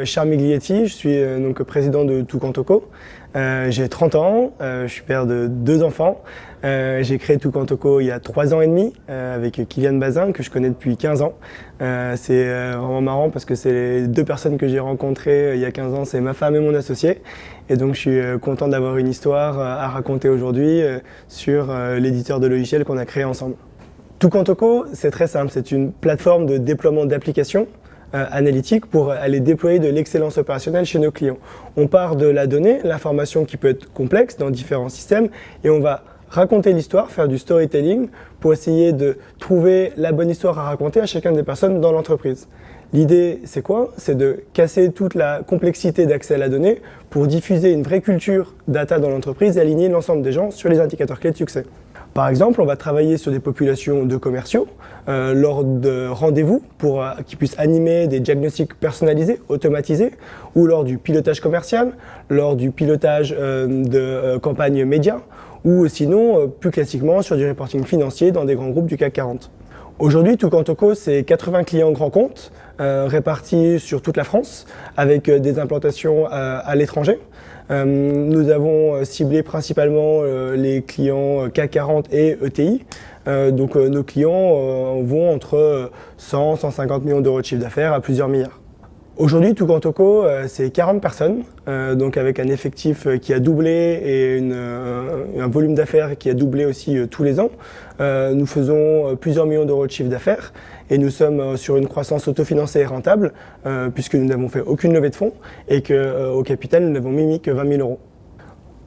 Charles Miglietti, je suis donc président de Toucan Toco. J'ai 30 ans, je suis père de 2 enfants. J'ai créé Toucan Toco il y a 3 ans et demi avec Kylian Bazin que je connais depuis 15 ans. C'est vraiment marrant parce que c'est les 2 personnes que j'ai rencontrées il y a 15 ans, c'est ma femme et mon associé. Et donc je suis content d'avoir une histoire à raconter aujourd'hui sur l'éditeur de logiciels qu'on a créé ensemble. Toucan Toco, c'est très simple, c'est une plateforme de déploiement d'applications analytiques pour aller déployer de l'excellence opérationnelle chez nos clients. On part de la donnée, l'information qui peut être complexe dans différents systèmes, et on va raconter l'histoire, faire du storytelling pour essayer de trouver la bonne histoire à raconter à chacune des personnes dans l'entreprise. L'idée, c'est quoi? C'est de casser toute la complexité d'accès à la donnée pour diffuser une vraie culture data dans l'entreprise et aligner l'ensemble des gens sur les indicateurs clés de succès. Par exemple, on va travailler sur des populations de commerciaux lors de rendez-vous pour qu'ils puissent animer des diagnostics personnalisés, automatisés, ou lors du pilotage commercial, lors du pilotage de campagnes médias, ou sinon, plus classiquement, sur du reporting financier dans des grands groupes du CAC 40. Aujourd'hui, Toucan Toco, c'est 80 clients grands comptes répartis sur toute la France avec des implantations à l'étranger. Nous avons ciblé principalement les clients CAC 40 et ETI. Donc nos clients vont entre 100 150 millions d'euros de chiffre d'affaires à plusieurs milliards. Aujourd'hui, Toucan Toco, c'est 40 personnes, donc avec un effectif qui a doublé et un volume d'affaires qui a doublé aussi tous les ans. Nous faisons plusieurs millions d'euros de chiffre d'affaires et nous sommes sur une croissance autofinancée et rentable puisque nous n'avons fait aucune levée de fonds et qu'au capital, nous n'avons mis que 20 000 euros.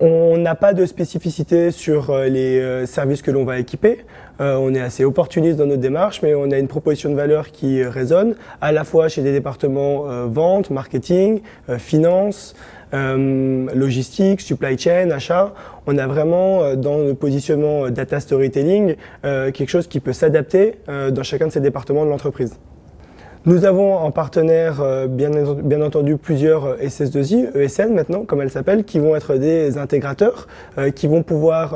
On n'a pas de spécificité sur les services que l'on va équiper. On est assez opportuniste dans notre démarche, mais on a une proposition de valeur qui résonne à la fois chez des départements vente, marketing, finance, logistique, supply chain, achat. On a vraiment dans le positionnement data storytelling quelque chose qui peut s'adapter dans chacun de ces départements de l'entreprise. Nous avons en partenaire bien entendu plusieurs SS2I, ESN maintenant comme elles s'appellent, qui vont être des intégrateurs, qui vont pouvoir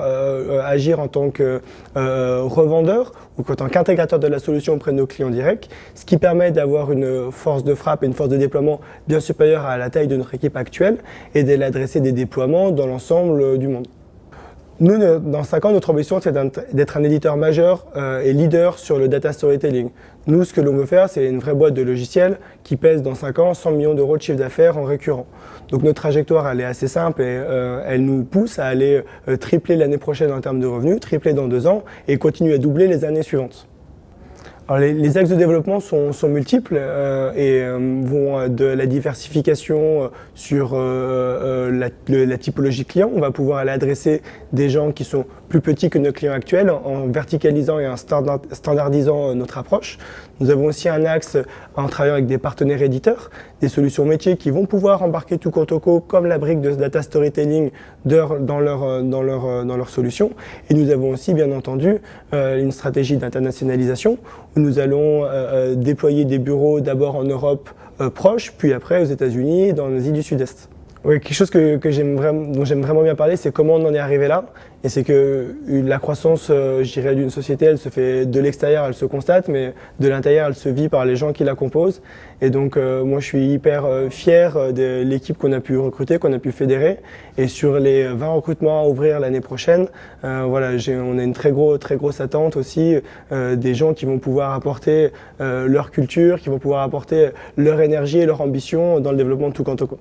agir en tant que revendeurs ou en tant qu'intégrateur de la solution auprès de nos clients directs, ce qui permet d'avoir une force de frappe et une force de déploiement bien supérieure à la taille de notre équipe actuelle et d'adresser des déploiements dans l'ensemble du monde. Nous, dans 5 ans, notre ambition, c'est d'être un éditeur majeur et leader sur le data storytelling. Nous, ce que l'on veut faire, c'est une vraie boîte de logiciels qui pèse dans 5 ans 100 millions d'euros de chiffre d'affaires en récurrent. Donc notre trajectoire, elle est assez simple et elle nous pousse à aller tripler l'année prochaine en termes de revenus, tripler dans 2 ans et continuer à doubler les années suivantes. Alors les axes de développement sont multiples et vont de la diversification sur la typologie client. On va pouvoir aller adresser des gens qui sont plus petits que nos clients actuels en verticalisant et en standardisant notre approche. Nous avons aussi un axe en travaillant avec des partenaires éditeurs, des solutions métiers qui vont pouvoir embarquer Toucan Toco comme la brique de data storytelling dans leur solution. Et nous avons aussi bien entendu une stratégie d'internationalisation où nous allons déployer des bureaux d'abord en Europe proche, puis après aux États-Unis et dans l'Asie du Sud-Est. Oui, quelque chose dont j'aime vraiment bien parler, c'est comment on en est arrivé là. Et c'est que la croissance, je dirais, d'une société, elle se fait de l'extérieur, elle se constate, mais de l'intérieur, elle se vit par les gens qui la composent. Et donc, moi, je suis hyper fier de l'équipe qu'on a pu recruter, qu'on a pu fédérer. Et sur les 20 recrutements à ouvrir l'année prochaine, voilà, on a une très grosse attente aussi des gens qui vont pouvoir apporter leur culture, qui vont pouvoir apporter leur énergie et leur ambition dans le développement de Toucan Toco.